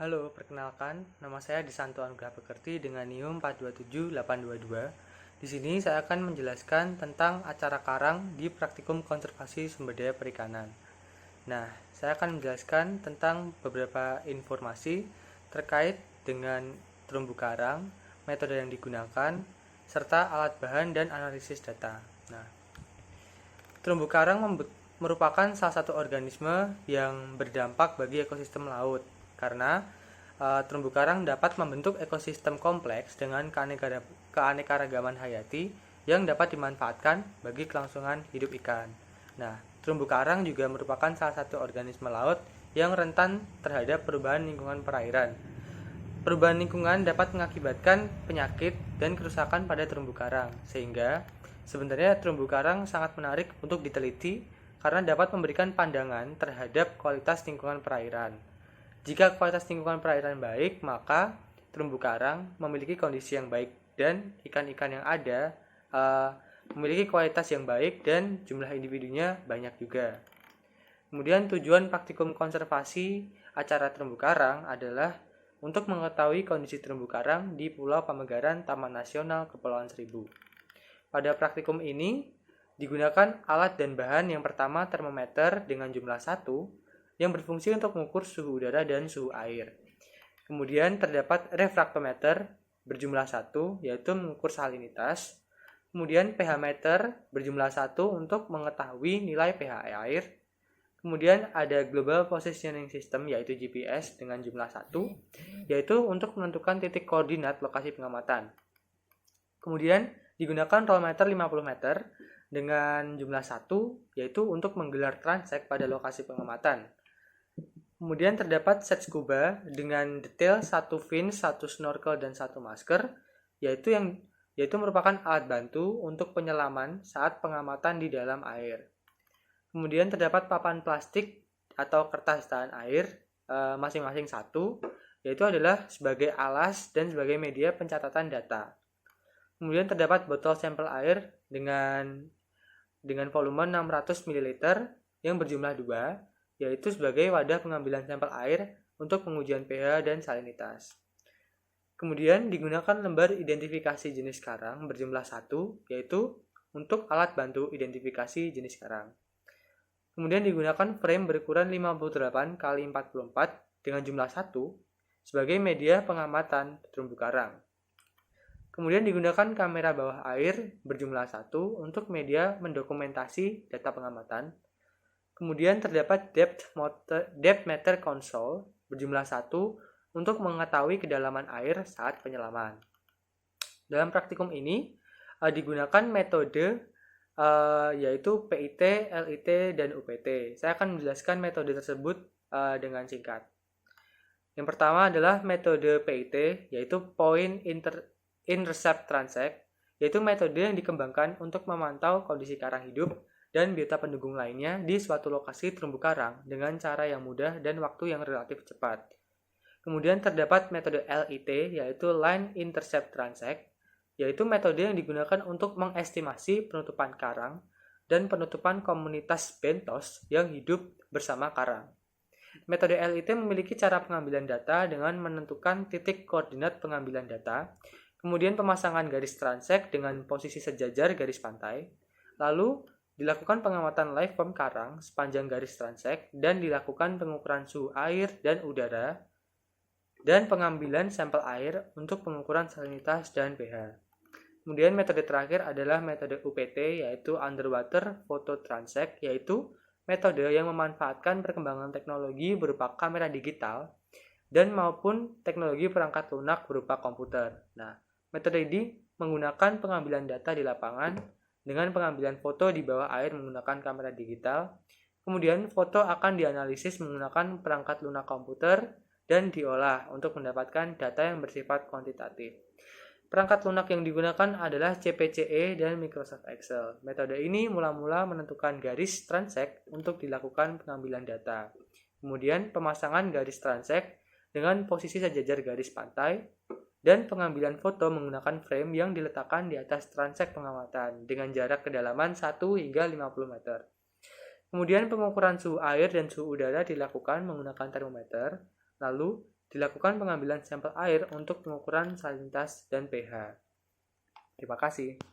Halo, perkenalkan, nama saya Disanto Anugrah Pekerti dengan NIUM 427822. Di sini saya akan menjelaskan tentang acara karang di Praktikum Konservasi Sumber Daya Perikanan. Nah, saya akan menjelaskan tentang beberapa informasi terkait dengan terumbu karang, metode yang digunakan, serta alat bahan dan analisis data. Nah, terumbu karang merupakan salah satu organisme yang berdampak bagi ekosistem laut karena terumbu karang dapat membentuk ekosistem kompleks dengan keanekaragaman hayati yang dapat dimanfaatkan bagi kelangsungan hidup ikan. Nah, terumbu karang juga merupakan salah satu organisme laut yang rentan terhadap perubahan lingkungan perairan. Perubahan lingkungan dapat mengakibatkan penyakit dan kerusakan pada terumbu karang, sehingga sebenarnya terumbu karang sangat menarik untuk diteliti karena dapat memberikan pandangan terhadap kualitas lingkungan perairan. Jika kualitas lingkungan perairan baik, maka terumbu karang memiliki kondisi yang baik dan ikan-ikan yang ada memiliki kualitas yang baik dan jumlah individunya banyak juga. Kemudian tujuan praktikum konservasi acara terumbu karang adalah untuk mengetahui kondisi terumbu karang di Pulau Pamegaran Taman Nasional Kepulauan Seribu. Pada praktikum ini digunakan alat dan bahan yang pertama termometer dengan jumlah 1 yang berfungsi untuk mengukur suhu udara dan suhu air. Kemudian terdapat refraktometer berjumlah 1 yaitu mengukur salinitas. Kemudian pH meter berjumlah 1 untuk mengetahui nilai pH air. Kemudian ada Global Positioning System yaitu GPS dengan jumlah 1 yaitu untuk menentukan titik koordinat lokasi pengamatan. Kemudian digunakan rolmeter 50 meter dengan jumlah 1 yaitu untuk menggelar transek pada lokasi pengamatan. Kemudian terdapat set scuba dengan detail 1 fin, 1 snorkel dan 1 masker yaitu merupakan alat bantu untuk penyelaman saat pengamatan di dalam air. Kemudian terdapat papan plastik atau kertas tahan air masing-masing 1 yaitu adalah sebagai alas dan sebagai media pencatatan data. Kemudian terdapat botol sampel air dengan volume 600 ml yang berjumlah 2 yaitu sebagai wadah pengambilan sampel air untuk pengujian pH dan salinitas. Kemudian digunakan lembar identifikasi jenis karang berjumlah 1 yaitu untuk alat bantu identifikasi jenis karang. Kemudian digunakan frame berukuran 58 x 44 dengan jumlah 1 sebagai media pengamatan terumbu karang. Kemudian digunakan kamera bawah air berjumlah 1 untuk media mendokumentasi data pengamatan. Kemudian terdapat depth meter console berjumlah 1 untuk mengetahui kedalaman air saat penyelaman. Dalam praktikum ini digunakan metode yaitu PIT, LIT, dan UPT. Saya akan menjelaskan metode tersebut dengan singkat. Yang pertama adalah metode PIT, yaitu Point Intercept Transect, yaitu metode yang dikembangkan untuk memantau kondisi karang hidup dan biota pendukung lainnya di suatu lokasi terumbu karang dengan cara yang mudah dan waktu yang relatif cepat. Kemudian terdapat metode LIT, yaitu Line Intercept Transect, yaitu metode yang digunakan untuk mengestimasi penutupan karang dan penutupan komunitas bentos yang hidup bersama karang. Metode LIT memiliki cara pengambilan data dengan menentukan titik koordinat pengambilan data, kemudian pemasangan garis transek dengan posisi sejajar garis pantai, lalu dilakukan pengamatan live form karang sepanjang garis transek dan dilakukan pengukuran suhu air dan udara dan pengambilan sampel air untuk pengukuran salinitas dan pH. Kemudian metode terakhir adalah metode UPT yaitu Underwater Photo Transect, yaitu metode yang memanfaatkan perkembangan teknologi berupa kamera digital dan maupun teknologi perangkat lunak berupa komputer. Nah, metode ini menggunakan pengambilan data di lapangan dengan pengambilan foto di bawah air menggunakan kamera digital. Kemudian foto akan dianalisis menggunakan perangkat lunak komputer dan diolah untuk mendapatkan data yang bersifat kuantitatif. Perangkat lunak yang digunakan adalah CPCE dan Microsoft Excel. Metode ini mula-mula menentukan garis transect untuk dilakukan pengambilan data. Kemudian pemasangan garis transect dengan posisi sejajar garis pantai dan pengambilan foto menggunakan frame yang diletakkan di atas transect pengamatan dengan jarak kedalaman 1 hingga 50 meter. Kemudian pengukuran suhu air dan suhu udara dilakukan menggunakan termometer. Lalu Dilakukan pengambilan sampel air untuk pengukuran salinitas dan pH. Terima kasih.